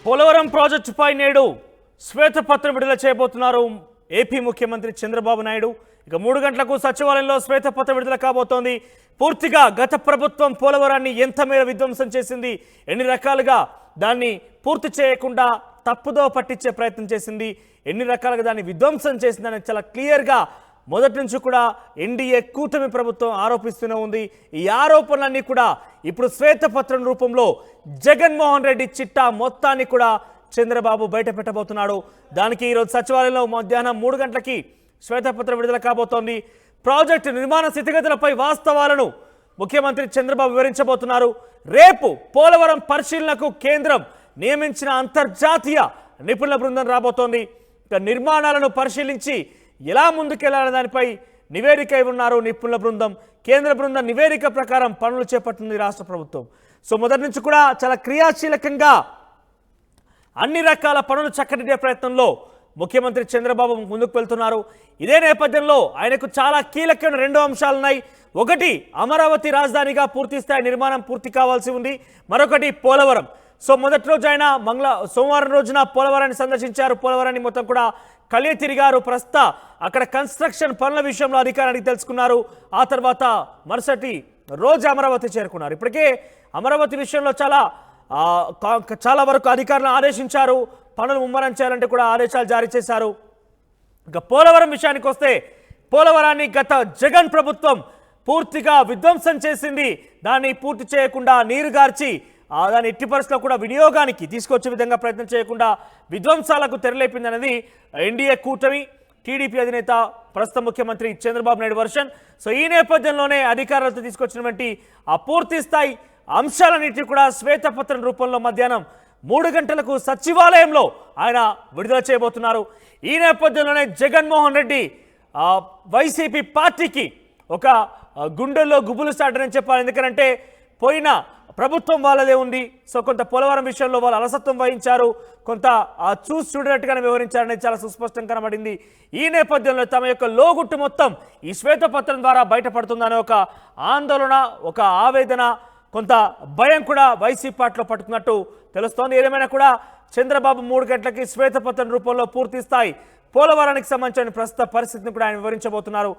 పోలవరం ప్రాజెక్టుపై నేడు శ్వేతపత్రం విడుదల చేయబోతున్నారు ఏపీ ముఖ్యమంత్రి చంద్రబాబు నాయుడు. ఇక 3 గంటలకు సచివాలయంలో శ్వేతపత్రం విడుదల కాబోతోంది. పూర్తిగా గత ప్రభుత్వం పోలవరాన్ని ఎంత మేర విధ్వంసం చేసింది, ఎన్ని రకాలుగా దాన్ని పూర్తి చేయకుండా తప్పుదో పట్టించే ప్రయత్నం చేసింది, ఎన్ని రకాలుగా దాన్ని విధ్వంసం చేసిందని చాలా క్లియర్గా మొదటి నుంచి కూడా ఎన్డీఏ కూటమి ప్రభుత్వం ఆరోపిస్తూనే ఉంది. ఈ ఆరోపణలన్నీ కూడా ఇప్పుడు శ్వేతపత్రం రూపంలో జగన్మోహన్ రెడ్డి చిట్టా మొత్తాన్ని కూడా చంద్రబాబు బయట పెట్టబోతున్నాడు. దానికి ఈరోజు సచివాలయంలో మధ్యాహ్నం 3 గంటలకి శ్వేతపత్రం విడుదల కాబోతోంది. ప్రాజెక్టు నిర్మాణ స్థితిగతులపై వాస్తవాలను ముఖ్యమంత్రి చంద్రబాబు వివరించబోతున్నారు. రేపు పోలవరం పరిశీలనకు కేంద్రం నియమించిన అంతర్జాతీయ నిపుణుల బృందం రాబోతోంది. నిర్మాణాలను పరిశీలించి ఎలా ముందుకెళ్లాలనే దానిపై నివేదిక ఇవ్వనున్నారు నిపుణుల బృందం. కేంద్ర బృందం నివేదిక ప్రకారం పనులు చేపట్టింది రాష్ట్ర ప్రభుత్వం. సో మొదటి నుంచి కూడా చాలా క్రియాశీలకంగా అన్ని రకాల పనులు చక్కదిద్దే ప్రయత్నంలో ముఖ్యమంత్రి చంద్రబాబు ముందుకు వెళ్తున్నారు. ఇదే నేపథ్యంలో ఆయనకు చాలా కీలకమైన 2 అంశాలున్నాయి. ఒకటి, అమరావతి రాజధానిగా పూర్తిస్థాయి నిర్మాణం పూర్తి కావాల్సి ఉంది. మరొకటి పోలవరం. సో మొదటి రోజు ఆయన సోమవారం రోజున పోలవరాన్ని సందర్శించారు. పోలవరాన్ని మొత్తం కూడా కలియ తిరిగారు. ప్రస్తుత అక్కడ కన్స్ట్రక్షన్ పనుల విషయంలో అధికారానికి తెలుసుకున్నారు. ఆ తర్వాత మరుసటి రోజు అమరావతి చేరుకున్నారు. ఇప్పటికే అమరావతి విషయంలో చాలా వరకు అధికారులను ఆదేశించారు. పనులు ముమ్మరం చేయాలంటే కూడా ఆదేశాలు జారీ చేశారు. ఇక పోలవరం విషయానికి వస్తే, పోలవరాన్ని గత జగన్ ప్రభుత్వం పూర్తిగా విధ్వంసం చేసింది. దాన్ని పూర్తి చేయకుండా నీరుగార్చి దాని ఎట్టి పరిస్థితుల్లో కూడా వినియోగానికి తీసుకొచ్చే విధంగా ప్రయత్నం చేయకుండా విధ్వంసాలకు తెరలేపింది అనేది ఎన్డీఏ కూటమి టీడీపీ అధినేత ప్రస్తుత ముఖ్యమంత్రి చంద్రబాబు నాయుడు వర్షన్. సో ఈ నేపథ్యంలోనే అధికారులతో తీసుకొచ్చినటువంటి ఆ పూర్తి స్థాయి అంశాలన్నింటినీ కూడా శ్వేతపత్రం రూపంలో మధ్యాహ్నం 3 గంటలకు సచివాలయంలో ఆయన విడుదల చేయబోతున్నారు. ఈ నేపథ్యంలోనే జగన్మోహన్ రెడ్డి వైసీపీ పార్టీకి ఒక గుండెల్లో గుబులు సాటని చెప్పాలి. ఎందుకంటే పోయిన ప్రభుత్వం వాళ్ళదే ఉంది. సో కొంత పోలవరం విషయంలో వాళ్ళు అలసత్వం వహించారు, కొంత చూడనట్టుగానే వివరించారనేది చాలా సుస్పష్టం కనబడింది. ఈ నేపథ్యంలో తమ యొక్క లోగుట్టు మొత్తం ఈ శ్వేతపత్రం ద్వారా బయటపడుతుందనే ఒక ఆందోళన, ఒక ఆవేదన, కొంత భయం కూడా వైసీపీ పార్టీలో పట్టుకున్నట్టు తెలుస్తోంది. ఏదేమైనా కూడా చంద్రబాబు 3 గంటలకి శ్వేతపత్రం రూపంలో పూర్తి స్థాయి పోలవరానికి సంబంధించిన ప్రస్తుత పరిస్థితిని కూడా ఆయన వివరించబోతున్నారు.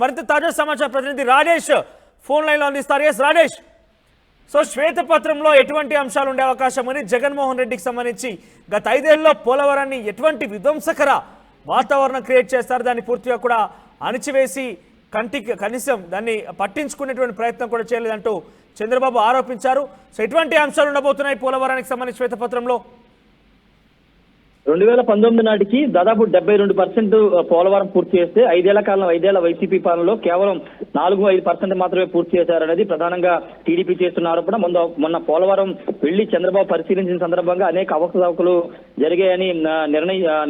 మరింత తాజా సమాచార ప్రతినిధి రాజేష్ ఫోన్ లైన్లో అందిస్తారు. రాజేష్, సో శ్వేతపత్రంలో ఎటువంటి అంశాలు ఉండే అవకాశం అని, జగన్మోహన్ రెడ్డికి సంబంధించి గత 5 ఏళ్లలో పోలవరాన్ని ఎటువంటి విధ్వంసకర వాతావరణం క్రియేట్ చేస్తారు, దాన్ని పూర్తిగా కూడా అణిచివేసి కనీసం దాన్ని పట్టించుకునేటువంటి ప్రయత్నం కూడా చేయలేదంటూ చంద్రబాబు ఆరోపించారు. సో ఎటువంటి అంశాలు ఉండబోతున్నాయి పోలవరానికి సంబంధించి శ్వేతపత్రంలో? 2019 నాటికి దాదాపు 72% పోలవరం పూర్తి చేస్తే 5 ఏళ్ల వైసీపీ పాలనలో కేవలం 4-5% మాత్రమే పూర్తి చేశారనేది ప్రధానంగా టీడీపీ చేస్తున్న ఆరోపణ. మొన్న పోలవరం వెళ్లి చంద్రబాబు పరిశీలించిన సందర్భంగా అనేక అవకతవకలు జరిగాయని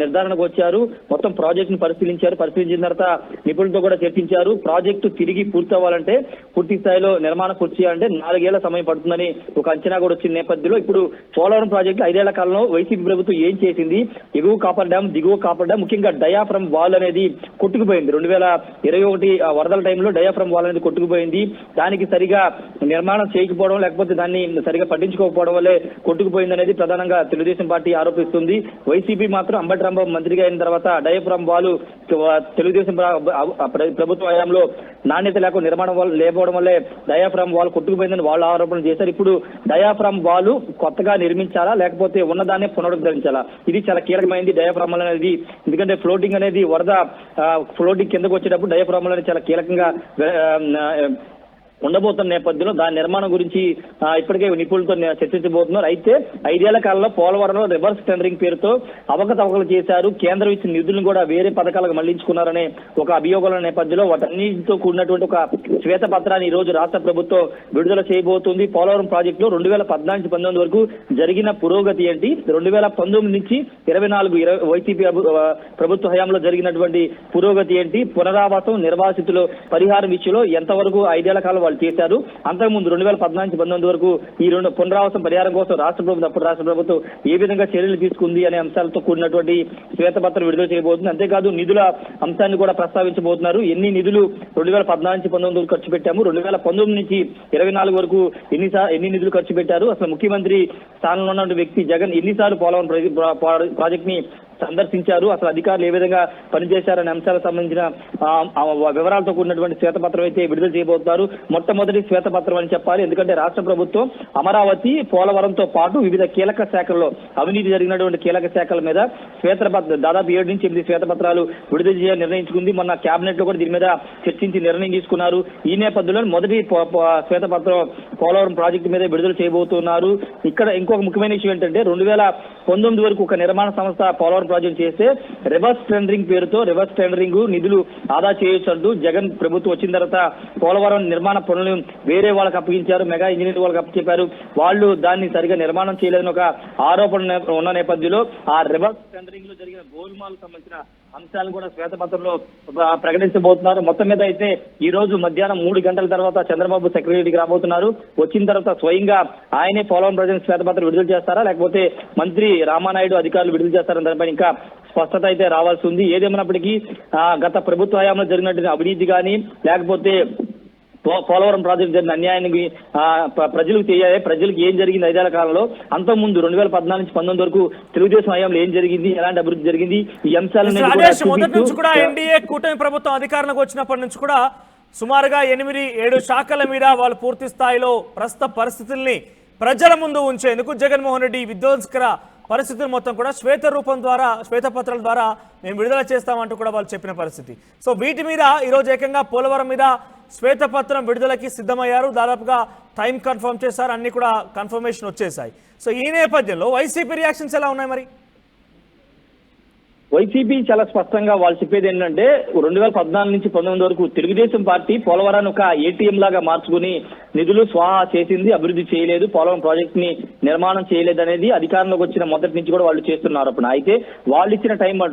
నిర్ధారణకు వచ్చారు. మొత్తం ప్రాజెక్టును పరిశీలించిన తర్వాత నిపుణులతో కూడా చర్చించారు. ప్రాజెక్టు తిరిగి పూర్తి అవ్వాలంటే, పూర్తి స్థాయిలో నిర్మాణం పూర్తి చేయాలంటే 4 ఏళ్ల సమయం పడుతుందని ఒక అంచనా కూడా వచ్చిన నేపథ్యంలో ఇప్పుడు పోలవరం ప్రాజెక్టు 5 ఏళ్ల కాలంలో వైసీపీ ప్రభుత్వం ఏం చేసింది? ఎగువ కాపర్ డ్యామ్, దిగువ కాపర్ డ్యామ్, ముఖ్యంగా డయాఫ్రమ్ వాల్ అనేది కొట్టుకుపోయింది. 2021 వరదల టైంలో డయాఫ్రమ్ వాల్ అనేది కొట్టుకుపోయింది. దానికి సరిగా నిర్మాణం చేయకపోవడం, లేకపోతే దాన్ని సరిగా పట్టించుకోకపోవడం వల్లే కొట్టుకుపోయింది అనేది ప్రధానంగా తెలుగుదేశం పార్టీ ఆరోపిస్తుంది. వైసీపీ మాత్రం అంబటి రాంబాబు మంత్రిగా అయిన తర్వాత డయాఫ్రమ్ వాల్ తెలుగుదేశం ప్రభుత్వ హయాంలో నాణ్యత లేకుండా నిర్మాణం లేకపోవడం వల్లే డయాఫ్రమ్ వాల్ కొట్టుకుపోయిందని వాళ్ళు ఆరోపణలు చేశారు. ఇప్పుడు డయాఫ్రమ్ వాల్ కొత్తగా నిర్మించాలా, లేకపోతే ఉన్నదాన్ని పునరుద్ధరించాలా? ఇది చాలా కీలకమైంది డయాఫ్రామ్ అనేది. ఎందుకంటే ఫ్లోటింగ్ అనేది వరద ఫ్లోటింగ్ కిందకు వచ్చేటప్పుడు డయాఫ్రామ్ అనేది చాలా కీలకంగా ఉండబోతున్న నేపథ్యంలో దాని నిర్మాణం గురించి ఇప్పటికే నిపుణులతో చర్చించబోతున్నారు. అయితే 5 ఏళ్ల కాలంలో పోలవరంలో రివర్స్ టెండరింగ్ పేరుతో అవకతవకలు చేశారు. కేంద్రం ఇచ్చిన నిధులను కూడా వేరే పథకాలకు మళ్లించుకున్నారనే ఒక అభియోగాల నేపథ్యంలో వాటన్నిటితో కూడినటువంటి ఒక శ్వేతపత్రాన్ని ఈ రోజు రాష్ట్ర ప్రభుత్వం విడుదల చేయబోతుంది. పోలవరం ప్రాజెక్టులో 2014-19 వరకు జరిగిన పురోగతి ఏంటి, 2019 నుంచి 24 వైసీపీ ప్రభుత్వ హయాంలో జరిగినటువంటి పురోగతి ఏంటి, పునరావాసం, నిర్వాసితులు పరిహారం విషయంలో ఎంతవరకు 5 ఏళ్ల కాలం వాళ్ళు చేశారు. అంతకుముందు 2014-19 వరకు ఈ రెండు పునరావాసం పరిహారం కోసం రాష్ట్ర ప్రభుత్వం ఏ విధంగా చర్యలు తీసుకుంది అనే అంశాలతో కూడినటువంటి శ్వేతపత్రం విడుదల చేయబోతుంది. అంతేకాదు నిధుల అంశాన్ని కూడా ప్రస్తావించబోతున్నారు. ఎన్ని నిధులు 2014-19 వరకు ఖర్చు పెట్టాము, 2019 నుంచి 24 వరకు ఎన్ని నిధులు ఖర్చు పెట్టారు, అసలు ముఖ్యమంత్రి స్థానంలో ఉన్న వ్యక్తి జగన్ ఎన్నిసార్లు పోలవరం ప్రాజెక్ట్ ని సందర్శించారు, అసలు అధికారులు ఏ విధంగా పనిచేశారనే అంశాలకు సంబంధించిన వివరాలతో కూడినటువంటి శ్వేతపత్రం అయితే విడుదల చేయబోతున్నారు. మొట్టమొదటి శ్వేతపత్రం అని చెప్పాలి. ఎందుకంటే రాష్ట్ర ప్రభుత్వం అమరావతి, పోలవరంతో పాటు వివిధ కీలక శాఖల్లో అవినీతి జరిగినటువంటి కీలక శాఖల మీద శ్వేతపత్రం దాదాపు 7 నుంచి 8 శ్వేతపత్రాలు విడుదల చేయాలని నిర్ణయించుకుంది. మొన్న కేబినెట్ లో కూడా దీని మీద చర్చించి నిర్ణయం తీసుకున్నారు. ఈ నేపథ్యంలో మొదటి శ్వేతపత్రం పోలవరం ప్రాజెక్టు మీద విడుదల చేయబోతున్నారు. ఇక్కడ ఇంకొక ముఖ్యమైన విషయం ఏంటంటే 2019 వరకు ఒక నిర్మాణ సంస్థ పోలవరం ప్రాజెక్ట్ చేస్తే రివర్స్ టెండరింగ్ పేరుతో రివర్స్ టెండరింగ్ నిధులు ఆదా చేయొచ్చు. జగన్ ప్రభుత్వం వచ్చిన తర్వాత పోలవరం నిర్మాణ పనులు వేరే వాళ్ళకి అప్పగించారు, మెగా ఇంజనీర్ వాళ్ళకి అప్పచెప్పారు. వాళ్ళు దాన్ని సరిగా నిర్మాణం చేయలేదని ఒక ఆరోపణ ఉన్న నేపథ్యంలో ఆ రివర్స్ టెండరింగ్ లో జరిగిన గోల్మాలకు సంబంధించిన అంశాలను కూడా శ్వేతపత్రంలో ప్రకటించబోతున్నారు. మొత్తం మీద అయితే ఈ రోజు మధ్యాహ్నం 3 గంటల తర్వాత చంద్రబాబు సెక్రటరీకి రాబోతున్నారు. వచ్చిన తర్వాత స్వయంగా ఆయనే పోలవరం ప్రాజెక్ట్ శ్వేతపత్రం విడుదల చేస్తారా, లేకపోతే మంత్రి రామానాయుడు అధికారులు విడుదల చేస్తారని దానిపై ఇంకా స్పష్టత అయితే రావాల్సి ఉంది. ఏదేమైనప్పటికీ గత ప్రభుత్వ హయాంలో జరిగినటువంటి అవినీతి కానీ లేకపోతే పోలవరం ప్రాజెక్టు జరిగిన అన్యాయానికి ప్రజలకు తెలియాలి, ప్రజలకు ఏం జరిగింది 5 ఏళ్ల కాలంలో, అంతకుముందు 2014-19 వరకు తెలుగుదేశం హయాంలో ఏం జరిగింది, ఎలాంటి అభివృద్ధి జరిగింది, ఈ అంశాలను మొదటి నుంచి కూడా ఎన్డీఏ కూటమి ప్రభుత్వం అధికారంలోకి వచ్చినప్పటి నుంచి కూడా సుమారుగా 8-7 శాఖల మీద వాళ్ళు పూర్తి స్థాయిలో ప్రస్తుత పరిస్థితుల్ని ప్రజల ముందు ఉంచేందుకు జగన్మోహన్ రెడ్డి విధ్వంసకర పరిస్థితులు మొత్తం కూడా శ్వేతపత్రాల ద్వారా మేము విడుదల చేస్తామంటూ కూడా వాళ్ళు చెప్పిన పరిస్థితి. సో వీటి మీద ఈరోజు ఏకంగా పోలవరం మీద శ్వేతపత్రం విడుదలకి సిద్ధమయ్యారు. దాదాపుగా టైం కన్ఫర్మ్ చేశారు, అన్ని కూడా కన్ఫర్మేషన్ వచ్చేసాయి. సో ఈ నేపథ్యంలో వైసీపీ రియాక్షన్స్ ఎలా ఉన్నాయి మరి? వైసీపీ చాలా స్పష్టంగా వాళ్ళు చెప్పేది ఏంటంటే 2014-19 వరకు తెలుగుదేశం పార్టీ పోలవరాన్ని ఒక ఏటీఎం లాగా మార్చుకుని నిధులు స్వాహా చేసింది, అభివృద్ధి చేయలేదు, పోలవరం ప్రాజెక్ట్ ని నిర్మాణం చేయలేదు అనేది అధికారంలోకి వచ్చిన మొదటి నుంచి కూడా వాళ్ళు చేస్తున్నారు. అప్పుడు అయితే వాళ్ళు ఇచ్చిన టైం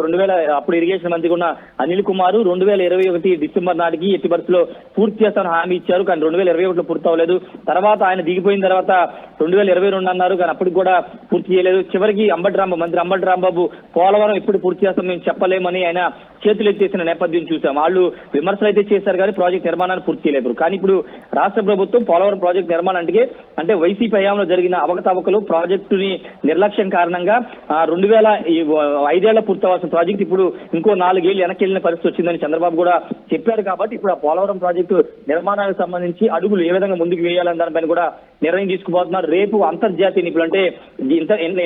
అప్పుడు ఇరిగేషన్ మంత్రి ఉన్న అనిల్ కుమార్ 2021 డిసెంబర్ నాటికి ఎట్టి పరిస్థితిలో పూర్తి చేస్తానని హామీ ఇచ్చారు. కానీ 2021లో పూర్తి అవ్వలేదు. తర్వాత ఆయన దిగిపోయిన తర్వాత 2022 అన్నారు, కానీ అప్పటికి కూడా పూర్తి చేయలేదు. చివరికి మంత్రి అంబటి రాంబాబు పోలవరం ఎప్పుడు పూర్తి చేస్తాం మేము చెప్పలేమని ఆయన చేతులు ఎత్తేసిన నేపథ్యం చూసాం. వాళ్ళు విమర్శలు అయితే చేశారు కానీ ప్రాజెక్ట్ నిర్మాణాన్ని పూర్తి చేయలేరు. కానీ ఇప్పుడు రాష్ట్ర ప్రభుత్వం పోలవరం ప్రాజెక్ట్ నిర్మాణానికి అంటే వైసీపీ హయాంలో జరిగిన అవకతవకలు, ప్రాజెక్టుని నిర్లక్ష్యం కారణంగా 5 ఏళ్ల పూర్తవలసిన ప్రాజెక్ట్ ఇప్పుడు ఇంకో 4 ఏళ్లు వెనక్కి వెళ్ళిన పరిస్థితి వచ్చిందని చంద్రబాబు కూడా చెప్పారు. కాబట్టి ఇప్పుడు ఆ పోలవరం ప్రాజెక్టు నిర్మాణానికి సంబంధించి అడుగులు ఏ విధంగా ముందుకు వేయాలని దానిపైన కూడా నిర్ణయం తీసుకుపోతున్నారు. రేపు అంతర్జాతీయ నిపుణులు అంటే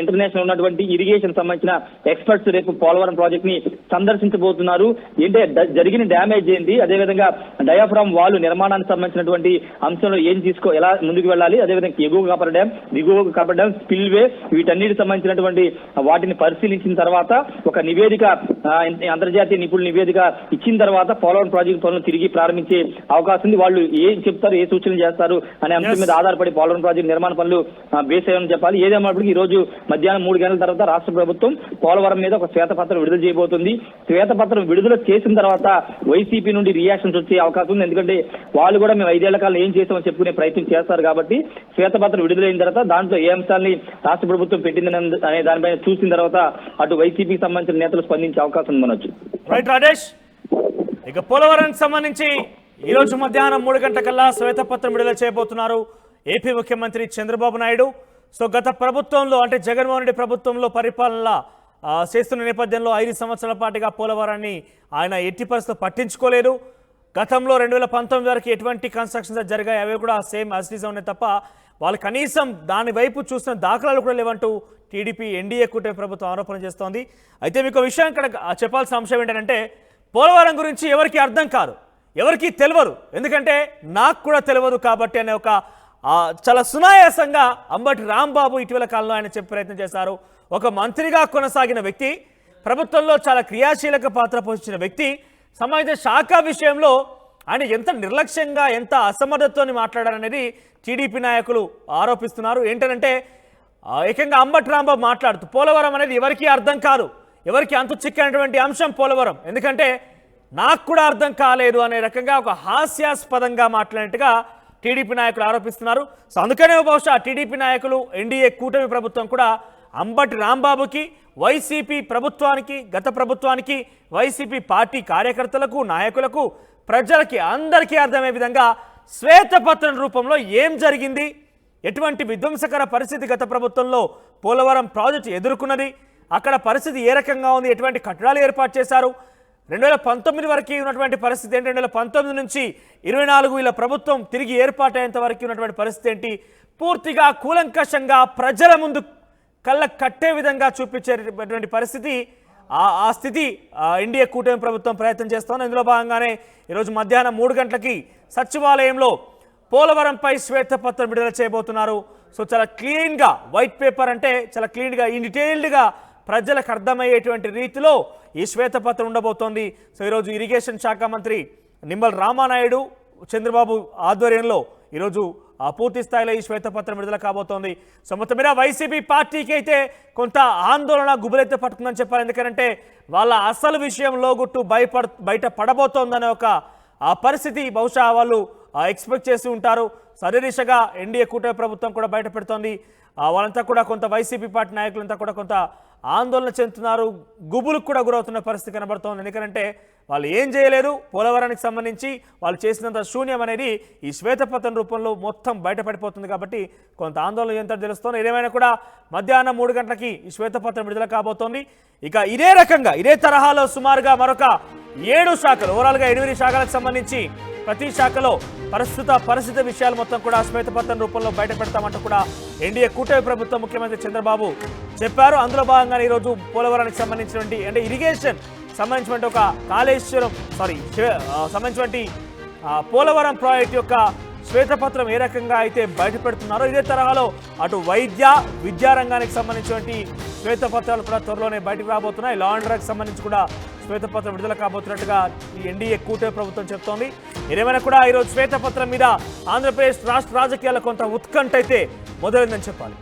ఇంటర్నేషనల్ ఉన్నటువంటి ఇరిగేషన్ సంబంధించిన ఎక్స్పర్ట్స్ రేపు పోలవరం ప్రాజెక్ట్ ని సందర్శించబోతున్నారు. ఏంటంటే జరిగిన డ్యామేజ్ ఏంటి, అదేవిధంగా డయాఫ్రామ్ వాల్ నిర్మాణానికి సంబంధించినటువంటి అంశంలో ఎలా ముందుకు వెళ్ళాలి, అదేవిధంగా ఎగువ కాపర్ డ్యామ్, దిగువ కాపర్ డ్యామ్, స్పిల్ వే, వీటన్నిటికి సంబంధించినటువంటి వాటిని పరిశీలించిన తర్వాత ఒక నివేదిక అంతర్జాతీయ నిపుణుల నివేదిక ఇచ్చిన తర్వాత పోలవరం ప్రాజెక్టు పనులు తిరిగి ప్రారంభించే అవకాశం ఉంది. వాళ్ళు ఏం చెప్తారు, ఏ సూచనలు చేస్తారు అనే అంశం మీద ఆధారపడి పోలవరం ప్రాజెక్టు నిర్మాణ పనులు బేస్ అయ్యాయని చెప్పాలి. ఏదేమైనప్పటికీ ఈ రోజు మధ్యాహ్నం 3 గంటల తర్వాత రాష్ట్ర ప్రభుత్వం పోలవరం మీద ఒక శ్వేతపత్రం విడుదల చేయబోతుంది. శ్వేతపత్రం విడుదల చేసిన తర్వాత వైసీపీ నుండి రియాక్షన్స్ వచ్చే అవకాశం ఉంది. ఎందుకంటే వాళ్ళు కూడా మేము 5 ఏళ్ల కాలం ఏం చేస్తామని చెప్పుకునే ప్రయత్నం చేస్తారు. కాబట్టి శ్వేతపత్రం విడుదలైన తర్వాత దాంట్లో ఏ అంశాలని రాష్ట్ర ప్రభుత్వం పెట్టిందని అనే దానిపైన చూసిన తర్వాత అటు వైసీపీకి సంబంధించిన నేతలు స్పందించే అవకాశం ఉండొచ్చు. రైట్ రాజేష్, ఇక పోలవరానికి సంబంధించి ఈ రోజు మధ్యాహ్నం 3 గంటలకల్లా శ్వేతపత్రం విడుదల చేయబోతున్నారు ఏపీ ముఖ్యమంత్రి చంద్రబాబు నాయుడు. సో గత ప్రభుత్వంలో అంటే జగన్మోహన్ రెడ్డి ప్రభుత్వంలో పరిపాలన చేస్తున్న నేపథ్యంలో 5 సంవత్సరాల పాటుగా పోలవరాన్ని ఆయన ఎట్టి పరిస్థితుల్లో పట్టించుకోలేదు. గతంలో 2019 వరకు ఎటువంటి కన్స్ట్రక్షన్స్ జరిగాయి అవి కూడా సేమ్ యాజ్ ఇట్ ఈజ్ ఉన్నాయి తప్ప వాళ్ళు కనీసం దాని వైపు చూసిన దాఖలాలు కూడా లేవంటూ టీడీపీ ఎన్డీఏ కూటమి ప్రభుత్వం ఆరోపణ చేస్తోంది. అయితే మీకు విషయం ఇక్కడ చెప్పాల్సిన అంశం ఏంటంటే పోలవరం గురించి ఎవరికి అర్థం కాదు, ఎవరికి తెలియదు, ఎందుకంటే నాకు కూడా తెలియదు కాబట్టి అనే ఒక చాలా సునాయాసంగా అంబటి రాంబాబు ఇటీవల కాలంలో ఆయన చెప్పే ప్రయత్నం చేశారు. ఒక మంత్రిగా కొనసాగిన వ్యక్తి, ప్రభుత్వంలో చాలా క్రియాశీలక పాత్ర పోషించిన వ్యక్తి, సంబంధిత శాఖ విషయంలో ఆయన ఎంత నిర్లక్ష్యంగా ఎంత అసమర్థతతోని మాట్లాడారనేది టీడీపీ నాయకులు ఆరోపిస్తున్నారు. ఏంటంటే ఏకంగా అంబటి రాంబాబు మాట్లాడుతూ పోలవరం అనేది ఎవరికి అర్థం కాదు, ఎవరికి అంతు చిక్కినటువంటి అంశం పోలవరం, ఎందుకంటే నాకు కూడా అర్థం కాలేదు అనే రకంగా ఒక హాస్యాస్పదంగా మాట్లాడినట్టుగా టీడీపీ నాయకులు ఆరోపిస్తున్నారు. సో అందుకనే బహుశా టీడీపీ నాయకులు ఎన్డీఏ కూటమి ప్రభుత్వం కూడా అంబటి రాంబాబుకి, వైసీపీ ప్రభుత్వానికి, గత ప్రభుత్వానికి, వైసీపీ పార్టీ కార్యకర్తలకు, నాయకులకు, ప్రజలకి అందరికీ అర్థమయ్యే విధంగా శ్వేతపత్రం రూపంలో ఏం జరిగింది, ఎటువంటి విధ్వంసకర పరిస్థితి గత ప్రభుత్వంలో పోలవరం ప్రాజెక్టు ఎదుర్కొన్నది, అక్కడ పరిస్థితి ఏ రకంగా ఉంది, ఎటువంటి కట్టడాలు ఏర్పాటు చేశారు, 2019 వరకు ఉన్నటువంటి పరిస్థితి ఏంటి, 2019 నుంచి 24 వీళ్ళ ప్రభుత్వం తిరిగి ఏర్పాటయ్యేంత వరకు ఉన్నటువంటి పరిస్థితి ఏంటి, పూర్తిగా కూలంకషంగా ప్రజల ముందు కళ్ళ కట్టే విధంగా చూపించేటువంటి పరిస్థితి ఆ స్థితి ఎన్డీఏ కూటమి ప్రభుత్వం ప్రయత్నం చేస్తోంది. ఇందులో భాగంగానే ఈరోజు మధ్యాహ్నం 3 గంటలకి సచివాలయంలో పోలవరంపై శ్వేతపత్రం విడుదల చేయబోతున్నారు. సో చాలా క్లీన్గా, వైట్ పేపర్ అంటే చాలా క్లీన్గా, ఇన్ డీటెయిల్డ్గా ప్రజలకు అర్థమయ్యేటువంటి రీతిలో ఈ శ్వేతపత్రం ఉండబోతోంది. సో ఈరోజు ఇరిగేషన్ శాఖ మంత్రి నిమ్మల రామానాయుడు, చంద్రబాబు ఆధ్వర్యంలో ఈరోజు పూర్తి స్థాయిలో ఈ శ్వేతపత్రం విడుదల కాబోతోంది. సో మొత్తం మీద వైసీపీ పార్టీకి అయితే కొంత ఆందోళన గుబులైతే పట్టుకుందని చెప్పాలి. ఎందుకంటే వాళ్ళ అసలు విషయం లోగుట్టు బయట పడబోతోందనే ఒక పరిస్థితి బహుశా వాళ్ళు ఎక్స్పెక్ట్ చేసి ఉంటారు. సరే దిశగా ఎన్డీఏ కూటమి ప్రభుత్వం కూడా బయట పెడుతోంది. వాళ్ళంతా కూడా కొంత వైసీపీ పార్టీ నాయకులంతా కూడా కొంత ఆందోళన చెందుతున్నారు, గుబులకు కూడా గురవుతున్న పరిస్థితి కనబడుతోంది. ఎందుకంటే వాళ్ళు ఏం చేయలేదు, పోలవరానికి సంబంధించి వాళ్ళు చేసినంత శూన్యం అనేది ఈ శ్వేతపత్రం రూపంలో మొత్తం బయటపడిపోతుంది. కాబట్టి కొంత ఆందోళన ఎంత తెలుస్తోంది. ఏదేమైనా కూడా మధ్యాహ్నం 3 గంటలకి ఈ శ్వేతపత్రం విడుదల కాబోతోంది. ఇక ఇదే రకంగా ఇదే తరహాలో సుమారుగా మరొక 7 శాఖలు, ఓవరాల్గా 8 శాఖలకు సంబంధించి ప్రతి శాఖలో పరిస్థితి విషయాలు మొత్తం కూడా శ్వేతపత్రం రూపంలో బయట పెడతామంటూ కూడా ఎన్డీఏ కూటమి ప్రభుత్వం ముఖ్యమంత్రి చంద్రబాబు చెప్పారు. అందులో భాగంగా ఈరోజు పోలవరానికి సంబంధించినటువంటి అంటే ఇరిగేషన్ సంబంధించినటువంటి ఒక సంబంధించినటువంటి పోలవరం ప్రాజెక్ట్ యొక్క శ్వేతపత్రం ఏ రకంగా అయితే బయట పెడుతున్నారో ఇదే తరహాలో అటు విద్యా రంగానికి సంబంధించినటువంటి శ్వేతపత్రాలు కూడా త్వరలోనే బయటకు రాబోతున్నాయి. లా అండ్ ఆర్డర్కి సంబంధించి కూడా శ్వేతపత్రం విడుదల కాబోతున్నట్టుగా ఈ ఎన్డీఏ కూటమి ప్రభుత్వం చెప్తోంది. ఏదేమైనా కూడా ఈరోజు శ్వేతపత్రం మీద ఆంధ్రప్రదేశ్ రాష్ట్ర రాజకీయాల్లో కొంత ఉత్కంఠ అయితే మొదలైందని చెప్పాలి.